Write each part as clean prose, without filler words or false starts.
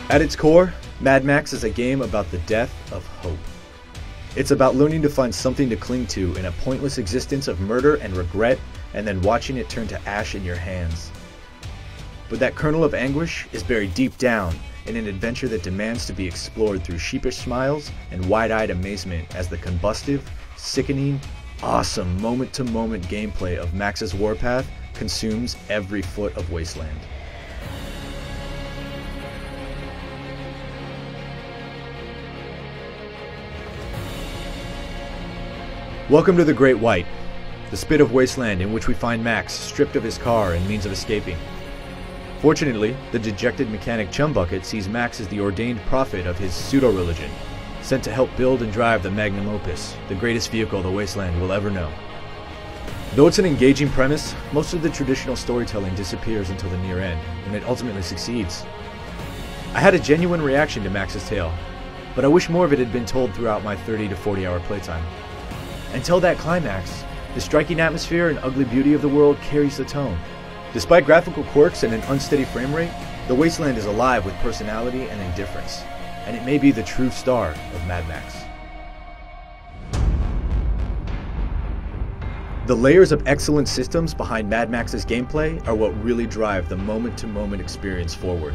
At its core, Mad Max is a game about the death of hope. It's about learning to find something to cling to in a pointless existence of murder and regret, and then watching it turn to ash in your hands. But that kernel of anguish is buried deep down in an adventure that demands to be explored through sheepish smiles and wide-eyed amazement as the combustive, sickening, awesome moment-to-moment gameplay of Max's Warpath consumes every foot of Wasteland. Welcome to the Great White, the spit of Wasteland in which we find Max stripped of his car and means of escaping. Fortunately, the dejected mechanic Chumbucket sees Max as the ordained prophet of his pseudo-religion, sent to help build and drive the magnum opus, the greatest vehicle the Wasteland will ever know. Though it's an engaging premise, most of the traditional storytelling disappears until the near end, and it ultimately succeeds. I had a genuine reaction to Max's tale, but I wish more of it had been told throughout my 30 to 40 hour playtime. Until that climax, the striking atmosphere and ugly beauty of the world carries the tone. Despite graphical quirks and an unsteady frame rate, the Wasteland is alive with personality and indifference, and it may be the true star of Mad Max. The layers of excellent systems behind Mad Max's gameplay are what really drive the moment-to-moment experience forward.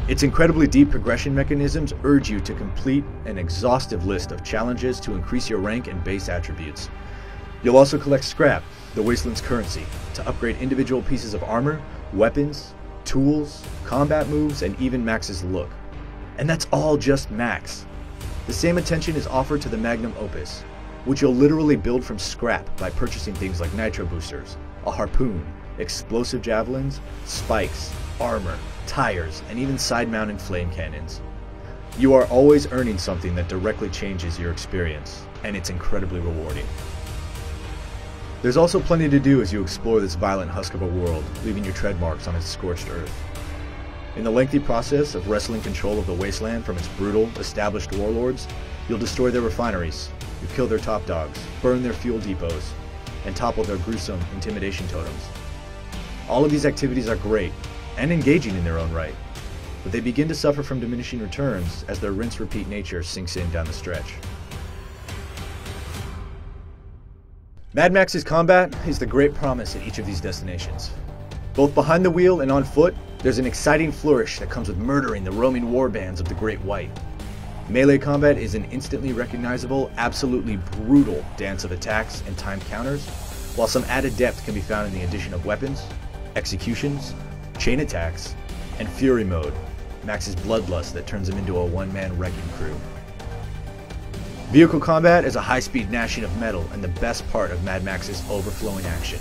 Its incredibly deep progression mechanisms urge you to complete an exhaustive list of challenges to increase your rank and base attributes. You'll also collect scrap, the Wasteland's currency, to upgrade individual pieces of armor, weapons, tools, combat moves, and even Max's look. And that's all just Max. The same attention is offered to the magnum opus, which you'll literally build from scrap by purchasing things like nitro boosters, a harpoon, explosive javelins, spikes, armor, tires, and even side-mounted flame cannons. You are always earning something that directly changes your experience, and it's incredibly rewarding. There's also plenty to do as you explore this violent husk of a world, leaving your tread marks on its scorched earth. In the lengthy process of wresting control of the Wasteland from its brutal, established warlords, you'll destroy their refineries, you kill their top dogs, burn their fuel depots, and topple their gruesome intimidation totems. All of these activities are great, and engaging in their own right, but they begin to suffer from diminishing returns as their rinse-repeat nature sinks in down the stretch. Mad Max's combat is the great promise at each of these destinations. Both behind the wheel and on foot, there's an exciting flourish that comes with murdering the roaming warbands of the Great White. Melee combat is an instantly recognizable, absolutely brutal dance of attacks and timed counters, while some added depth can be found in the addition of weapons, executions, chain attacks, and Fury Mode, Max's bloodlust that turns him into a one-man wrecking crew. Vehicle combat is a high-speed gnashing of metal and the best part of Mad Max's overflowing action.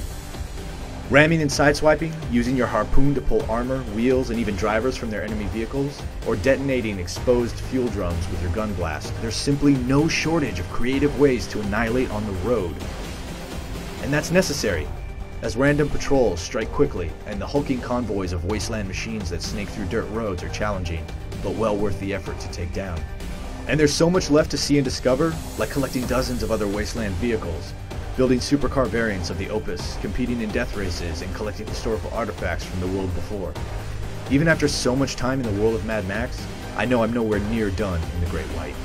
Ramming and sideswiping, using your harpoon to pull armor, wheels, and even drivers from their enemy vehicles, or detonating exposed fuel drums with your gun blast, there's simply no shortage of creative ways to annihilate on the road. And that's necessary, as random patrols strike quickly, and the hulking convoys of wasteland machines that snake through dirt roads are challenging, but well worth the effort to take down. And there's so much left to see and discover, like collecting dozens of other wasteland vehicles, building supercar variants of the Opus, competing in death races, and collecting historical artifacts from the world before. Even after so much time in the world of Mad Max, I know I'm nowhere near done in the Great White.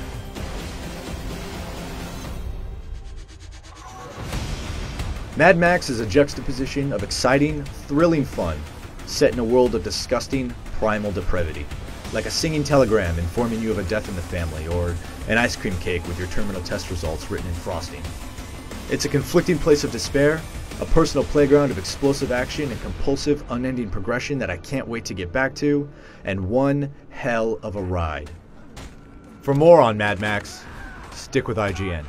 Mad Max is a juxtaposition of exciting, thrilling fun, set in a world of disgusting, primal depravity, like a singing telegram informing you of a death in the family, or an ice cream cake with your terminal test results written in frosting. It's a conflicting place of despair, a personal playground of explosive action and compulsive, unending progression that I can't wait to get back to, and one hell of a ride. For more on Mad Max, stick with IGN.